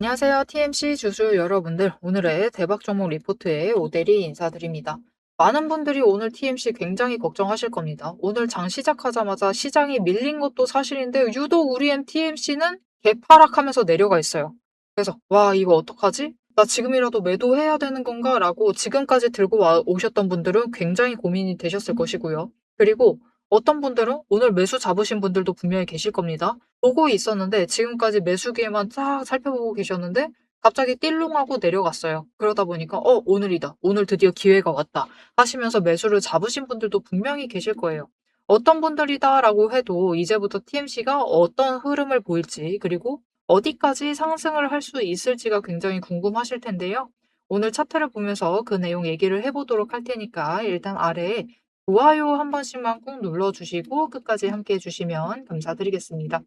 안녕하세요. TMC 주주 여러분들. 오늘의 대박 종목 리포트에 오대리 인사드립니다. 많은 분들이 오늘 TMC 굉장히 걱정하실 겁니다. 오늘 장 시작하자마자 시장이 밀린 것도 사실인데 유독 우리 TMC는 개파락하면서 내려가 있어요. 그래서 와, 이거 어떡하지? 나 지금이라도 매도해야 되는 건가? 라고 지금까지 들고 오셨던 분들은 굉장히 고민이 되셨을 것이고요. 그리고 어떤 분들은 오늘 매수 잡으신 분들도 분명히 계실 겁니다. 보고 있었는데 지금까지 매수기에만 쫙 살펴보고 계셨는데 갑자기 띨롱하고 내려갔어요. 그러다 보니까 오늘이다. 오늘 드디어 기회가 왔다. 하시면서 매수를 잡으신 분들도 분명히 계실 거예요. 어떤 분들이다라고 해도 이제부터 TMC가 어떤 흐름을 보일지 그리고 어디까지 상승을 할 수 있을지가 굉장히 궁금하실 텐데요. 오늘 차트를 보면서 그 내용 얘기를 해보도록 할 테니까 일단 아래에 좋아요 한 번씩만 꾹 눌러주시고 끝까지 함께 해주시면 감사드리겠습니다.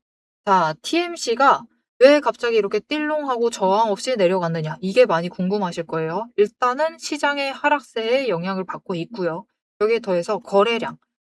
자, TMC가 왜 갑자기 이렇게 띨롱하고 저항 없이 내려갔느냐? 이게 많이 궁금하실 거예요. 일단은 시장의 하락세에 영향을 받고 있고요. 여기에 더해서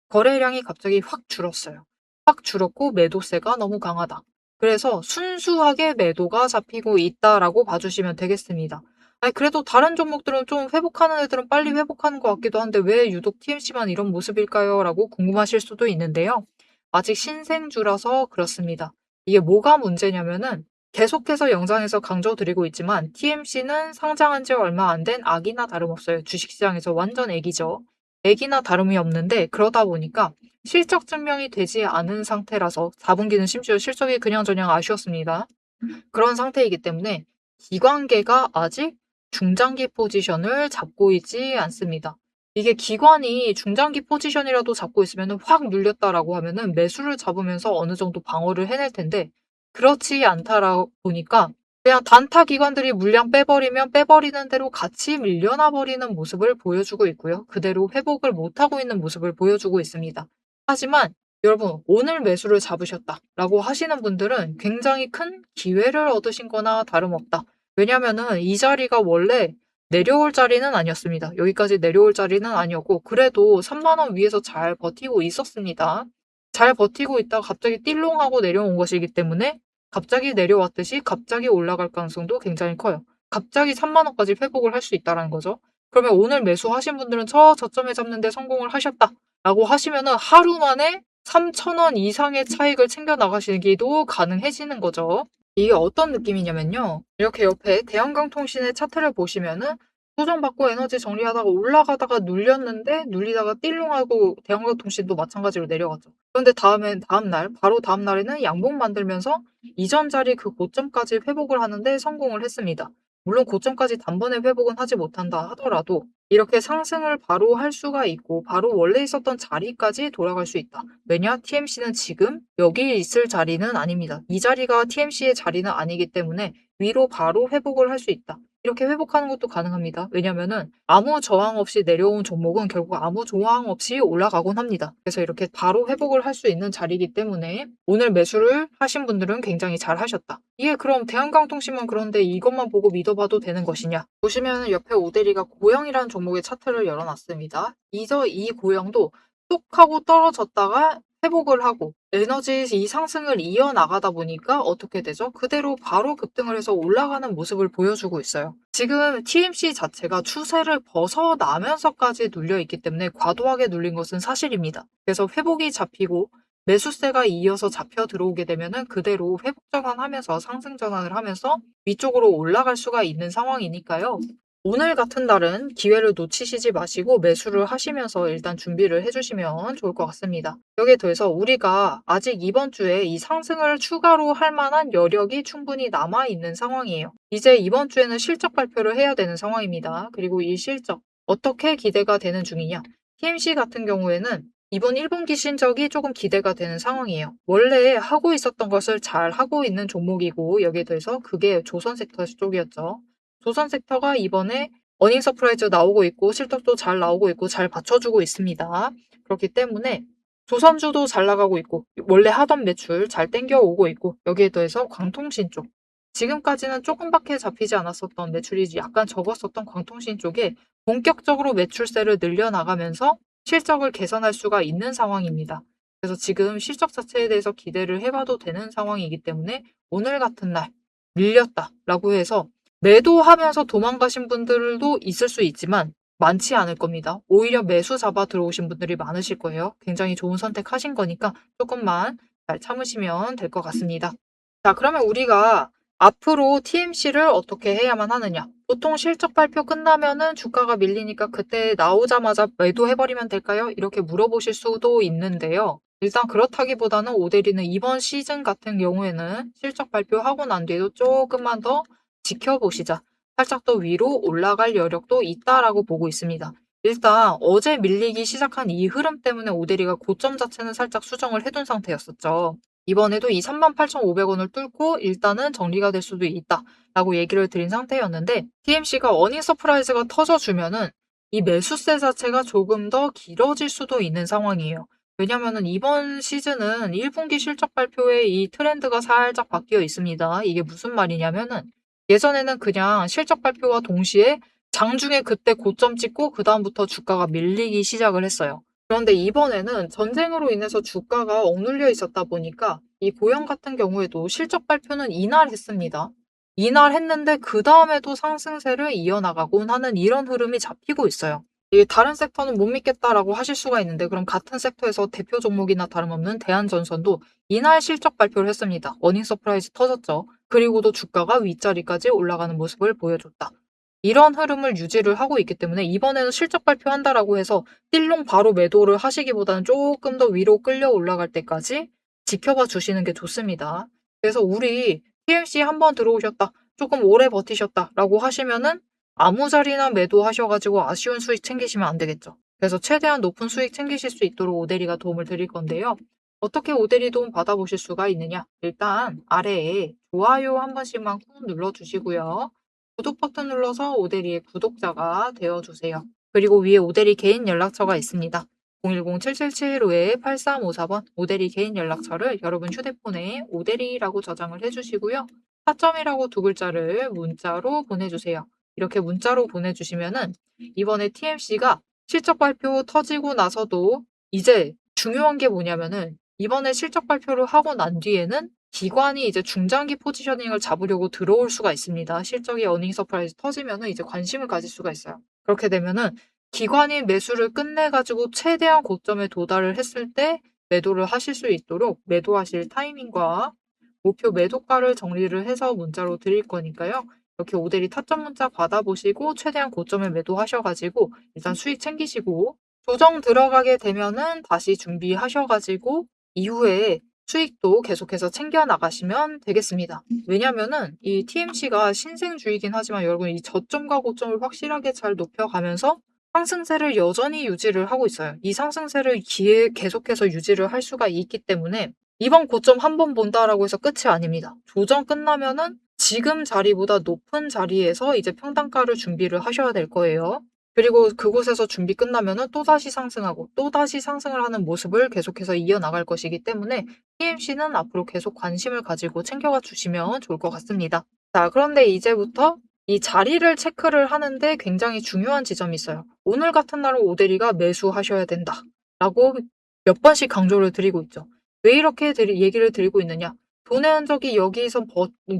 거래량이 갑자기 확 줄었어요. 확 줄었고 매도세가 너무 강하다. 그래서 순수하게 매도가 잡히고 있다라고 봐주시면 되겠습니다. 아니, 그래도 다른 종목들은 좀 회복하는 애들은 빨리 회복하는 것 같기도 한데 왜 유독 TMC만 이런 모습일까요? 라고 궁금하실 수도 있는데요. 아직 신생주라서 그렇습니다. 이게 뭐가 문제냐면은 계속해서 영상에서 강조드리고 있지만 TMC는 상장한 지 얼마 안 된 아기나 다름없어요. 주식시장에서 완전 애기죠. 애기나 다름이 없는데 그러다 보니까 실적 증명이 되지 않은 상태라서 4분기는 심지어 실적이 그냥저냥 아쉬웠습니다. 그런 상태이기 때문에 기관계가 아직 중장기 포지션을 잡고 있지 않습니다. 이게 기관이 중장기 포지션이라도 잡고 있으면 확 눌렸다라고 하면은 매수를 잡으면서 어느 정도 방어를 해낼 텐데 그렇지 않다라 보니까 그냥 단타 기관들이 물량 빼버리면 빼버리는 대로 같이 밀려나 버리는 모습을 보여주고 있고요. 그대로 회복을 못하고 있는 모습을 보여주고 있습니다. 하지만 여러분, 오늘 매수를 잡으셨다라고 하시는 분들은 굉장히 큰 기회를 얻으신 거나 다름없다. 왜냐면은 이 자리가 원래 내려올 자리는 아니었습니다. 여기까지 내려올 자리는 아니었고 그래도 3만 원 위에서 잘 버티고 있었습니다. 잘 버티고 있다가 갑자기 띨롱하고 내려온 것이기 때문에 갑자기 내려왔듯이 갑자기 올라갈 가능성도 굉장히 커요. 갑자기 3만 원까지 회복을 할 수 있다는 거죠. 그러면 오늘 매수하신 분들은 저 저점에 잡는데 성공을 하셨다라고 하시면은 하루 만에 3,000원 이상의 차익을 챙겨 나가시기도 가능해지는 거죠. 이게 어떤 느낌이냐면요. 이렇게 옆에 대한강통신의 차트를 보시면은 조정받고 에너지 정리하다가 올라가다가 눌렸는데 눌리다가 띨롱하고 대한강통신도 마찬가지로 내려갔죠. 그런데 바로 다음 날에는 양봉 만들면서 이전 자리 그 고점까지 회복을 하는데 성공을 했습니다. 물론 고점까지 단번에 회복은 하지 못한다 하더라도 이렇게 상승을 바로 할 수가 있고 바로 원래 있었던 자리까지 돌아갈 수 있다. 왜냐? TMC는 지금 여기 있을 자리는 아닙니다. 이 자리가 TMC의 자리는 아니기 때문에 위로 바로 회복을 할 수 있다. 이렇게 회복하는 것도 가능합니다. 왜냐면은 아무 저항 없이 내려온 종목은 결국 아무 저항 없이 올라가곤 합니다. 그래서 이렇게 바로 회복을 할 수 있는 자리이기 때문에 오늘 매수를 하신 분들은 굉장히 잘 하셨다. 이게 그럼 대한강통신만 그런데 이것만 보고 믿어봐도 되는 것이냐? 보시면 옆에 오데리가 고영이라는 종목의 차트를 열어놨습니다. 이 고영도 뚝 하고 떨어졌다가 회복을 하고 에너지 이 상승을 이어나가다 보니까 어떻게 되죠? 그대로 바로 급등을 해서 올라가는 모습을 보여주고 있어요. 지금 TMC 자체가 추세를 벗어나면서까지 눌려 있기 때문에 과도하게 눌린 것은 사실입니다. 그래서 회복이 잡히고 매수세가 이어서 잡혀 들어오게 되면은 그대로 회복 전환하면서 상승 전환을 하면서 위쪽으로 올라갈 수가 있는 상황이니까요. 오늘 같은 날은 기회를 놓치시지 마시고 매수를 하시면서 일단 준비를 해주시면 좋을 것 같습니다. 여기에 더해서 우리가 아직 이번 주에 이 상승을 추가로 할 만한 여력이 충분히 남아있는 상황이에요. 이제 이번 주에는 실적 발표를 해야 되는 상황입니다. 그리고 이 실적 어떻게 기대가 되는 중이냐? TMC 같은 경우에는 이번 1분기 실적이 조금 기대가 되는 상황이에요. 원래 하고 있었던 것을 잘 하고 있는 종목이고 여기에 더해서 그게 조선 섹터 쪽이었죠. 조선 섹터가 이번에 어닝 서프라이즈 나오고 있고 실적도 잘 나오고 있고 잘 받쳐주고 있습니다. 그렇기 때문에 조선주도 잘 나가고 있고 원래 하던 매출 잘 땡겨오고 있고 여기에 더해서 광통신 쪽 지금까지는 조금밖에 잡히지 않았었던 매출이 약간 적었었던 광통신 쪽에 본격적으로 매출세를 늘려나가면서 실적을 개선할 수가 있는 상황입니다. 그래서 지금 실적 자체에 대해서 기대를 해봐도 되는 상황이기 때문에 오늘 같은 날 밀렸다라고 해서 매도하면서 도망가신 분들도 있을 수 있지만 많지 않을 겁니다. 오히려 매수 잡아 들어오신 분들이 많으실 거예요. 굉장히 좋은 선택하신 거니까 조금만 잘 참으시면 될 것 같습니다. 자, 그러면 우리가 앞으로 TMC를 어떻게 해야만 하느냐? 보통 실적 발표 끝나면은 주가가 밀리니까 그때 나오자마자 매도해버리면 될까요? 이렇게 물어보실 수도 있는데요. 일단 그렇다기보다는 오데리는 이번 시즌 같은 경우에는 실적 발표하고 난 뒤에도 조금만 더 지켜보시자. 살짝 더 위로 올라갈 여력도 있다라고 보고 있습니다. 일단 어제 밀리기 시작한 이 흐름 때문에 오데리가 고점 자체는 살짝 수정을 해둔 상태였었죠. 이번에도 이 38,500원을 뚫고 일단은 정리가 될 수도 있다라고 얘기를 드린 상태였는데 TMC가 어닝 서프라이즈가 터져주면은 이 매수세 자체가 조금 더 길어질 수도 있는 상황이에요. 왜냐면은 이번 시즌은 1분기 실적 발표에 이 트렌드가 살짝 바뀌어 있습니다. 이게 무슨 말이냐면은 예전에는 그냥 실적 발표와 동시에 장중에 그때 고점 찍고 그다음부터 주가가 밀리기 시작을 했어요. 그런데 이번에는 전쟁으로 인해서 주가가 억눌려 있었다 보니까 이 고영 같은 경우에도 실적 발표는 이날 했습니다. 이날 했는데 그다음에도 상승세를 이어나가곤 하는 이런 흐름이 잡히고 있어요. 이게 다른 섹터는 못 믿겠다라고 하실 수가 있는데 그럼 같은 섹터에서 대표 종목이나 다름없는 대한전선도 이날 실적 발표를 했습니다. 어닝 서프라이즈 터졌죠. 그리고도 주가가 윗자리까지 올라가는 모습을 보여줬다. 이런 흐름을 유지를 하고 있기 때문에 이번에는 실적 발표한다라고 해서 띨롱 바로 매도를 하시기보다는 조금 더 위로 끌려 올라갈 때까지 지켜봐 주시는 게 좋습니다. 그래서 우리 TMC 한번 들어오셨다. 조금 오래 버티셨다라고 하시면은 아무 자리나 매도하셔가지고 아쉬운 수익 챙기시면 안 되겠죠. 그래서 최대한 높은 수익 챙기실 수 있도록 오대리가 도움을 드릴 건데요. 어떻게 오대리 도움 받아보실 수가 있느냐? 일단 아래에 좋아요 한 번씩만 꾹 눌러주시고요. 구독 버튼 눌러서 오대리의 구독자가 되어주세요. 그리고 위에 오대리 개인 연락처가 있습니다. 010-7775-8354번 오대리 개인 연락처를 여러분 휴대폰에 오대리라고 저장을 해주시고요. 타점이라고 두 글자를 문자로 보내주세요. 이렇게 문자로 보내주시면은 이번에 TMC가 실적 발표 터지고 나서도 이제 중요한 게 뭐냐면은 이번에 실적 발표를 하고 난 뒤에는 기관이 이제 중장기 포지셔닝을 잡으려고 들어올 수가 있습니다. 실적이 어닝 서프라이즈 터지면은 이제 관심을 가질 수가 있어요. 그렇게 되면은 기관이 매수를 끝내가지고 최대한 고점에 도달을 했을 때 매도를 하실 수 있도록 매도하실 타이밍과 목표 매도가를 정리를 해서 문자로 드릴 거니까요. 이렇게 오대리 타점 문자 받아보시고 최대한 고점에 매도하셔가지고 일단 수익 챙기시고 조정 들어가게 되면은 다시 준비하셔가지고 이후에 수익도 계속해서 챙겨 나가시면 되겠습니다. 왜냐면은 이 TMC가 신생주이긴 하지만 여러분 이 저점과 고점을 확실하게 잘 높여가면서 상승세를 여전히 유지를 하고 있어요. 이 상승세를 계속해서 유지를 할 수가 있기 때문에 이번 고점 한 번 본다라고 해서 끝이 아닙니다. 조정 끝나면은 지금 자리보다 높은 자리에서 이제 평단가를 준비를 하셔야 될 거예요. 그리고 그곳에서 준비 끝나면은 또다시 상승하고 또다시 상승을 하는 모습을 계속해서 이어나갈 것이기 때문에 TMC는 앞으로 계속 관심을 가지고 챙겨가 주시면 좋을 것 같습니다. 자, 그런데 이제부터 이 자리를 체크를 하는데 굉장히 중요한 지점이 있어요. 오늘 같은 날은 오대리가 매수하셔야 된다. 라고 몇 번씩 강조를 드리고 있죠. 왜 이렇게 얘기를 드리고 있느냐? 돈의 흔적이 여기서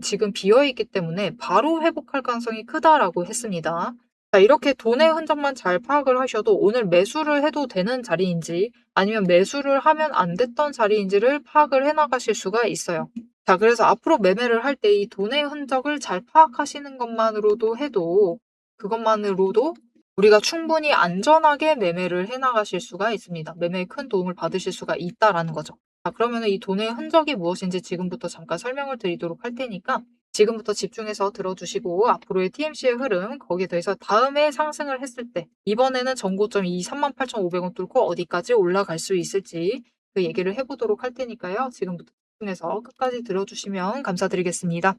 지금 비어있기 때문에 바로 회복할 가능성이 크다라고 했습니다. 자, 이렇게 돈의 흔적만 잘 파악을 하셔도 오늘 매수를 해도 되는 자리인지 아니면 매수를 하면 안 됐던 자리인지를 파악을 해나가실 수가 있어요. 자, 그래서 앞으로 매매를 할 때 이 돈의 흔적을 잘 파악하시는 것만으로도 그것만으로도 우리가 충분히 안전하게 매매를 해나가실 수가 있습니다. 매매에 큰 도움을 받으실 수가 있다라는 거죠. 자, 그러면 이 돈의 흔적이 무엇인지 지금부터 잠깐 설명을 드리도록 할 테니까 지금부터 집중해서 들어주시고 앞으로의 TMC의 흐름 거기에 더해서 다음에 상승을 했을 때 이번에는 전고점 이 38,500원 뚫고 어디까지 올라갈 수 있을지 그 얘기를 해보도록 할 테니까요. 지금부터 집중해서 끝까지 들어주시면 감사드리겠습니다.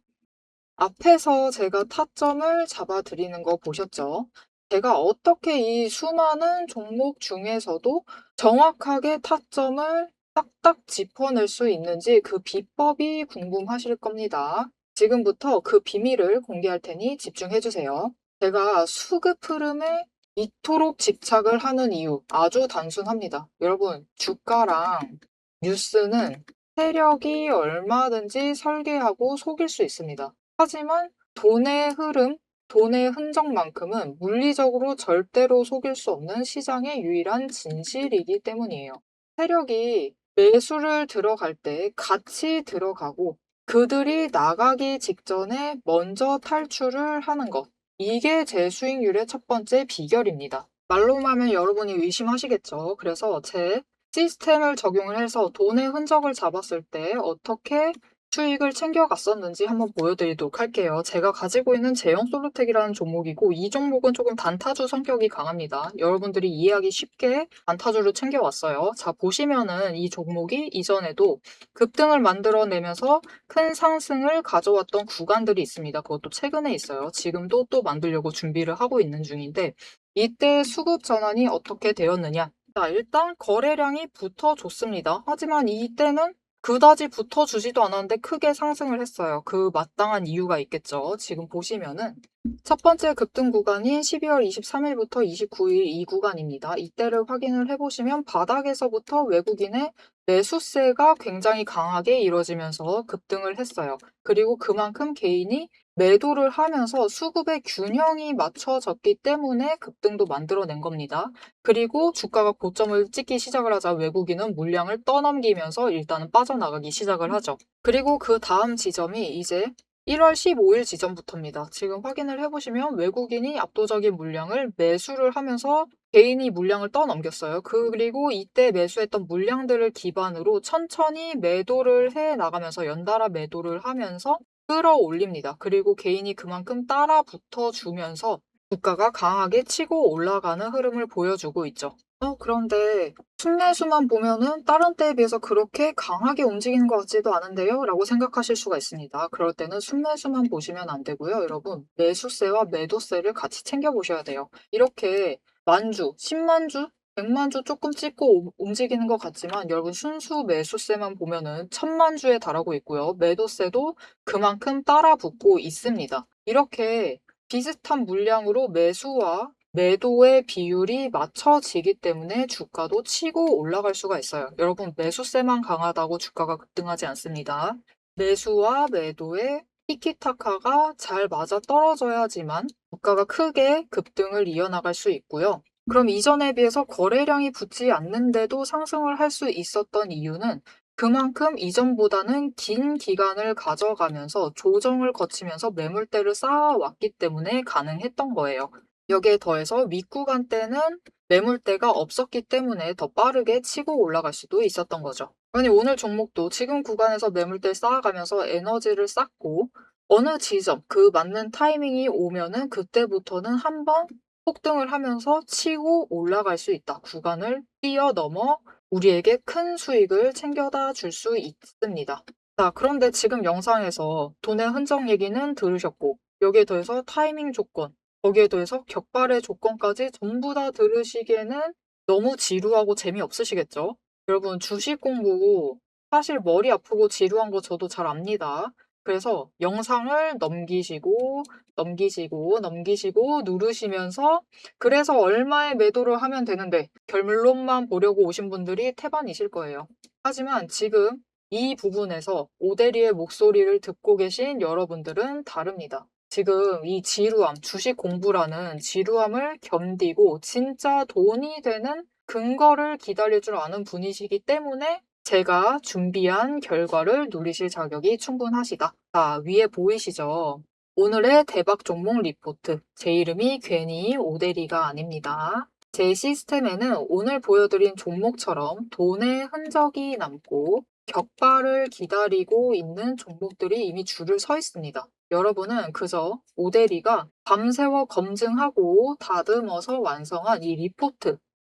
앞에서 제가 타점을 잡아드리는 거 보셨죠? 제가 어떻게 이 수많은 종목 중에서도 정확하게 타점을 딱딱 짚어낼 수 있는지 그 비법이 궁금하실 겁니다. 지금부터 그 비밀을 공개할 테니 집중해주세요. 제가 수급 흐름에 이토록 집착을 하는 이유 아주 단순합니다. 여러분, 주가랑 뉴스는 세력이 얼마든지 설계하고 속일 수 있습니다. 하지만 돈의 흐름, 돈의 흔적만큼은 물리적으로 절대로 속일 수 없는 시장의 유일한 진실이기 때문이에요. 세력이 매수를 들어갈 때 같이 들어가고 그들이 나가기 직전에 먼저 탈출을 하는 것. 이게 제 수익률의 첫 번째 비결입니다. 말로만 하면 여러분이 의심하시겠죠. 그래서 제 시스템을 적용을 해서 돈의 흔적을 잡았을 때 어떻게 수익을 챙겨갔었는지 한번 보여드리도록 할게요. 제가 가지고 있는 제형솔루텍이라는 종목이고 이 종목은 조금 단타주 성격이 강합니다. 여러분들이 이해하기 쉽게 단타주를 챙겨왔어요. 자, 보시면은 이 종목이 이전에도 급등을 만들어내면서 큰 상승을 가져왔던 구간들이 있습니다. 그것도 최근에 있어요. 지금도 또 만들려고 준비를 하고 있는 중인데 이때 수급 전환이 어떻게 되었느냐? 자, 일단 거래량이 붙어줬습니다. 하지만 이때는 그다지 붙어주지도 않았는데 크게 상승을 했어요. 그 마땅한 이유가 있겠죠. 지금 보시면은 첫 번째 급등 구간인 12월 23일부터 29일 이 구간입니다. 이때를 확인을 해보시면 바닥에서부터 외국인의 매수세가 굉장히 강하게 이루어지면서 급등을 했어요. 그리고 그만큼 개인이 매도를 하면서 수급의 균형이 맞춰졌기 때문에 급등도 만들어낸 겁니다. 그리고 주가가 고점을 찍기 시작을 하자 외국인은 물량을 떠넘기면서 일단은 빠져나가기 시작을 하죠. 그리고 그 다음 지점이 이제 1월 15일 지점부터입니다. 지금 확인을 해보시면 외국인이 압도적인 물량을 매수를 하면서 개인이 물량을 떠넘겼어요. 그리고 이때 매수했던 물량들을 기반으로 천천히 매도를 해 나가면서 연달아 매도를 하면서 끌어올립니다. 그리고 개인이 그만큼 따라 붙어주면서 주가가 강하게 치고 올라가는 흐름을 보여주고 있죠. 그런데 순매수만 보면은 다른 때에 비해서 그렇게 강하게 움직이는 것 같지도 않은데요? 라고 생각하실 수가 있습니다. 그럴 때는 순매수만 보시면 안 되고요. 여러분, 매수세와 매도세를 같이 챙겨보셔야 돼요. 이렇게 만주, 10만주, 100만주 조금 찍고 움직이는 것 같지만 여러분 순수 매수세만 보면은 1000만주에 달하고 있고요. 매도세도 그만큼 따라 붙고 있습니다. 이렇게 비슷한 물량으로 매수와 매도의 비율이 맞춰지기 때문에 주가도 치고 올라갈 수가 있어요. 여러분, 매수세만 강하다고 주가가 급등하지 않습니다. 매수와 매도의 티키타카가 잘 맞아 떨어져야지만 주가가 크게 급등을 이어나갈 수 있고요. 그럼 이전에 비해서 거래량이 붙지 않는데도 상승을 할 수 있었던 이유는 그만큼 이전보다는 긴 기간을 가져가면서 조정을 거치면서 매물대를 쌓아왔기 때문에 가능했던 거예요. 여기에 더해서 윗구간 때는 매물대가 없었기 때문에 더 빠르게 치고 올라갈 수도 있었던 거죠. 아니, 오늘 종목도 지금 구간에서 매물대 쌓아가면서 에너지를 쌓고 어느 지점, 그 맞는 타이밍이 오면은 그때부터는 한번 폭등을 하면서 치고 올라갈 수 있다. 구간을 뛰어넘어 우리에게 큰 수익을 챙겨다 줄 수 있습니다. 자, 그런데 지금 영상에서 돈의 흔적 얘기는 들으셨고 여기에 더해서 타이밍 조건, 거기에 더해서 격발의 조건까지 전부 다 들으시기에는 너무 지루하고 재미없으시겠죠? 여러분, 주식 공부 사실 머리 아프고 지루한 거 저도 잘 압니다. 그래서 영상을 넘기시고 넘기시고 넘기시고 누르시면서 그래서 얼마에 매도를 하면 되는데 결론만 보려고 오신 분들이 태반이실 거예요. 하지만 지금 이 부분에서 오대리의 목소리를 듣고 계신 여러분들은 다릅니다. 지금 이 지루함, 주식 공부라는 지루함을 견디고 진짜 돈이 되는 근거를 기다릴 줄 아는 분이시기 때문에 제가 준비한 결과를 누리실 자격이 충분하시다. 자, 위에 보이시죠? 오늘의 대박 종목 리포트. 제 이름이 괜히 오대리가 아닙니다. 제 시스템에는 오늘 보여드린 종목처럼 돈의 흔적이 남고 격발을 기다리고 있는 종목들이 이미 줄을 서 있습니다. 여러분은 그저 오대리가 밤새워 검증하고 다듬어서 완성한 이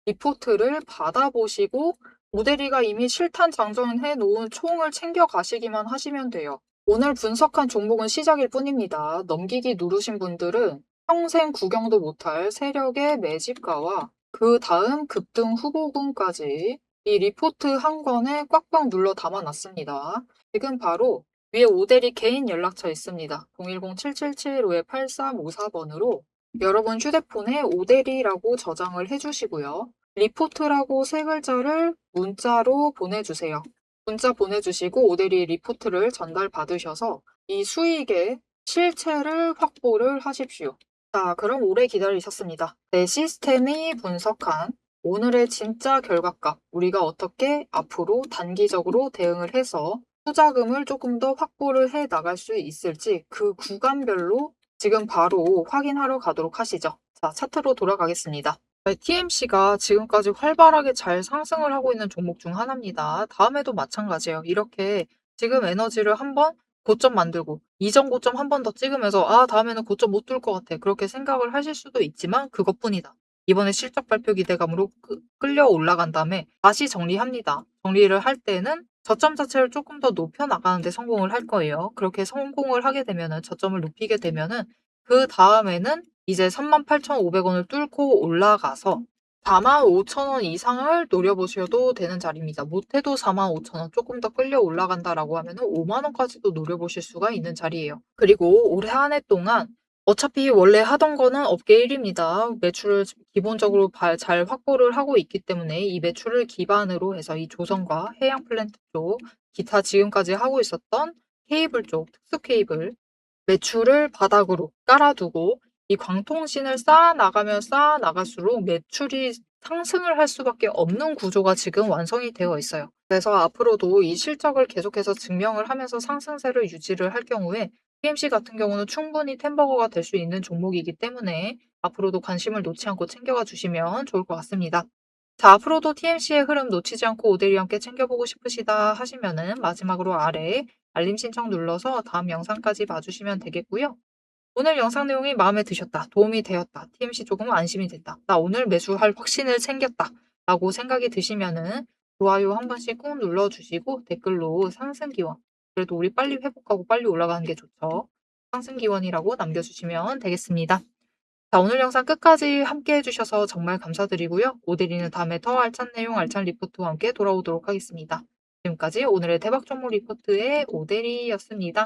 리포트를 받아보시고 오대리가 이미 실탄 장전해 놓은 총을 챙겨 가시기만 하시면 돼요. 오늘 분석한 종목은 시작일 뿐입니다. 넘기기 누르신 분들은 평생 구경도 못할 세력의 매집가와 그 다음 급등 후보군까지 이 리포트 한 권에 꽉꽉 눌러 담아놨습니다. 지금 바로 위에 오대리 개인 연락처 있습니다. 010-7775-8354번으로 여러분 휴대폰에 오대리라고 저장을 해주시고요. 리포트라고 세 글자를 문자로 보내주세요. 문자 보내주시고 오대리 리포트를 전달받으셔서 이 수익의 실체를 확보를 하십시오. 자, 그럼 오래 기다리셨습니다. 내 시스템이 분석한 오늘의 진짜 결과값, 우리가 어떻게 앞으로 단기적으로 대응을 해서 투자금을 조금 더 확보를 해 나갈 수 있을지 그 구간별로 지금 바로 확인하러 가도록 하시죠. 자, 차트로 돌아가겠습니다. TMC가 지금까지 활발하게 잘 상승을 하고 있는 종목 중 하나입니다. 다음에도 마찬가지예요. 이렇게 지금 에너지를 한번 고점 만들고 이전 고점 한 번 더 찍으면서 '아 다음에는 고점 못 뚫을 것 같아.' 그렇게 생각을 하실 수도 있지만 그것뿐이다. 이번에 실적 발표 기대감으로 끌려 올라간 다음에 다시 정리합니다. 정리를 할 때는 저점 자체를 조금 더 높여 나가는 데 성공을 할 거예요. 그렇게 성공을 하게 되면은 저점을 높이게 되면은 그다음에는 이제 38,500 원을 뚫고 올라가서 45,000원 이상을 노려보셔도 되는 자리입니다. 못해도 45,000원, 조금 더 끌려 올라간다라고 하면은 50,000 원까지도 노려보실 수가 있는 자리예요. 그리고 올해 한 해 동안 어차피 원래 하던 거는 업계 1위입니다. 매출을 기본적으로 잘 확보를 하고 있기 때문에 이 매출을 기반으로 해서 이 조선과 해양 플랜트 쪽, 기타 지금까지 하고 있었던 케이블 쪽, 특수 케이블 매출을 바닥으로 깔아두고 이 광통신을 쌓아나가면 쌓아나갈수록 매출이 상승을 할 수밖에 없는 구조가 지금 완성이 되어 있어요. 그래서 앞으로도 이 실적을 계속해서 증명을 하면서 상승세를 유지를 할 경우에 TMC 같은 경우는 충분히 템버거가 될 수 있는 종목이기 때문에 앞으로도 관심을 놓지 않고 챙겨가 주시면 좋을 것 같습니다. 자, 앞으로도 TMC의 흐름 놓치지 않고 오대리 함께 챙겨보고 싶으시다 하시면은 마지막으로 아래 알림 신청 눌러서 다음 영상까지 봐주시면 되겠고요. 오늘 영상 내용이 마음에 드셨다, 도움이 되었다, TMC 조금 안심이 됐다, 나 오늘 매수할 확신을 챙겼다 라고 생각이 드시면은 좋아요 한 번씩 꾹 눌러주시고 댓글로 상승기원, 그래도 우리 빨리 회복하고 빨리 올라가는 게 좋죠. 상승기원이라고 남겨주시면 되겠습니다. 자, 오늘 영상 끝까지 함께 해주셔서 정말 감사드리고요. 오대리는 다음에 더 알찬 내용, 알찬 리포트와 함께 돌아오도록 하겠습니다. 지금까지 오늘의 대박 종목 리포트의 오대리였습니다.